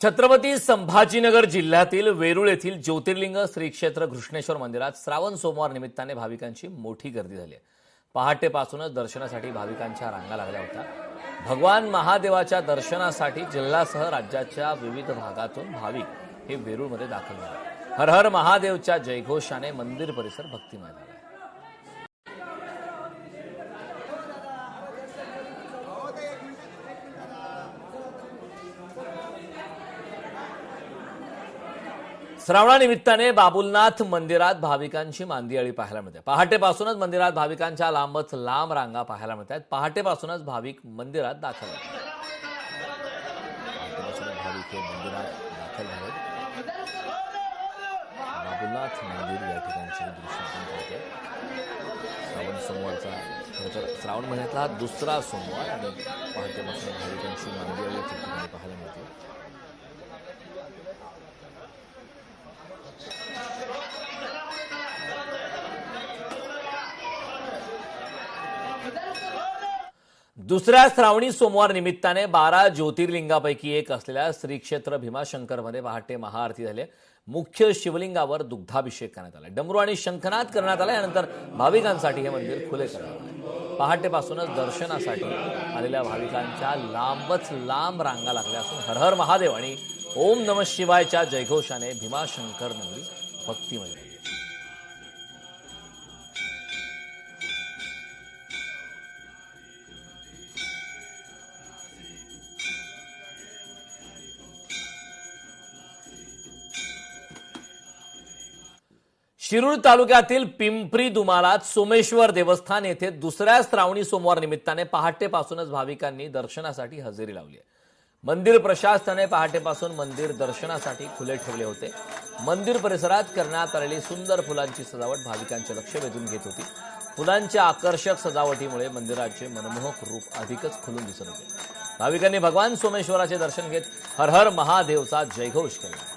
छत्रपती संभाजीनगर जिल्ह्यातील वेरूळ येथील ज्योतिर्लिंग श्री क्षेत्र घृष्णेश्वर मंदिरात श्रावण सोमवार निमित्ताने भाविकांची मोठी गर्दी झाली आहे। पहाटेपासूनच दर्शनासाठी भाविकांच्या रांगा लागल्या होत्या। भगवान महादेवाच्या दर्शनासाठी जिल्ह्यासह राज्याच्या विविध भागातून भाविक हे वेरूळमध्ये दाखल झाले। हर हर महादेवच्या जयघोषाने मंदिर परिसर भक्तिमय झाला। श्रावणानिमित्ताने बाबुलनाथ मंदिरात भाविकांची मांदियाळी पाहायला मिळते। पहाटेपासूनच मंदिरात भाविकांच्या लांबच लांब रांगा पाहायला मिळतात। पहाटेपासूनच भाविक मंदिरात दाखल झाले। भाविक हे मंदिरात दाखल झाले। बाबुलनाथ मंदिर या ठिकाणचे दृश्य आपण पाहतोय। श्रावण सोमवारचा खरंतर श्रावण महिन्यातला दुसरा सोमवार आणि पहाटेपासून भाविकांची मांदियाळी या ठिकाणी पाहायला मिळते। दुसऱ्या श्रावणी सोमवार निमित्ताने 12 ज्योतिर्लिंगापैकी एक असलेल्या श्री क्षेत्र भीमाशंकरमध्ये पहाटे महाआरती झाली। मुख्य शिवलिंगावर दुग्धाभिषेक करण्यात आला। डमरू आणि शंखनाद करण्यात आला। यानंतर भाविकांसाठी हे मंदिर खुले करण्यात आले। पहाटेपासूनच दर्शनासाठी आलेल्या भाविकांच्या लांबच लांब रांगा लागल्या असून हर हर महादेव आणि ओम नमः शिवायच्या जयघोषाने भीमाशंकर नगरी भक्तिमय झाली। शिरूर तालुक्यातील पिंपरी दुमालात सोमेश्वर देवस्थान येथे दुसऱ्या श्रावणी सोमवार निमित्ताने पहाटेपासूनच भाविकांनी दर्शनासाठी हजेरी लावली आहे। मंदिर प्रशासनाने पहाटेपासून मंदिर दर्शनासाठी खुले ठेवले होते। मंदिर परिसरात करण्यात आलेली सुंदर फुलांची सजावट भाविकांचे लक्ष वेधून घेत होती। फुलांच्या आकर्षक सजावटीमुळे मंदिराचे मनमोहक रूप अधिकच खुलून दिसत होते। भाविकांनी भगवान सोमेश्वराचे दर्शन घेत हर हर महादेवचा जयघोष केला।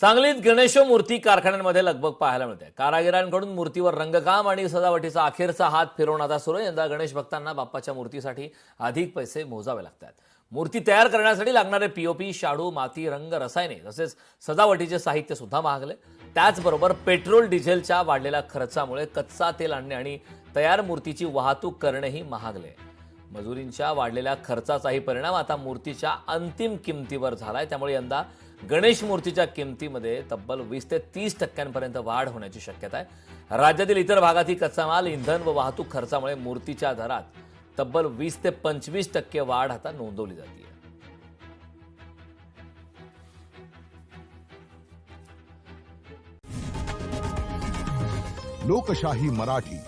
सांगलीत गणेशमूर्ती कारखान्यांमध्ये लगबग पाहायला मिळते। कारागिरांकडून मूर्तीवर रंगकाम आणि सजावटीचा अखेरचा हात फिरवून आता सुरू आहे। यंदा गणेश भक्तांना बाप्पाच्या मूर्तीसाठी अधिक पैसे मोजावे लागतात। मूर्ती तयार करण्यासाठी लागणारे पीओपी, शाडू, माती, रंग, रसायने तसेच सजावटीचे साहित्य सुद्धा महागले। त्याचबरोबर पेट्रोल डिझेलच्या वाढलेल्या खर्चामुळे कच्चा तेल आणणे आणि तयार मूर्तीची वाहतूक करणेही महागले। मजुरींच्या वाढलेल्या खर्चाचाही परिणाम आता मूर्तीच्या अंतिम किमतीवर झालाय। त्यामुळे यंदा गणेश मूर्तीच्या किमतीमध्ये तब्बल 20 ते 30% वाढ होण्याची शक्यता आहे। राज्यातील इतर भागातही कच्चा माल, इंधन व वाहतूक खर्चामुळे मूर्तीच्या दरात तब्बल 20 ते 25% वाढ आता नोंदवली जाते। लोकशाही मराठी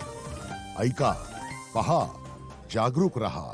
ऐका, पहा, जागरूक रहा।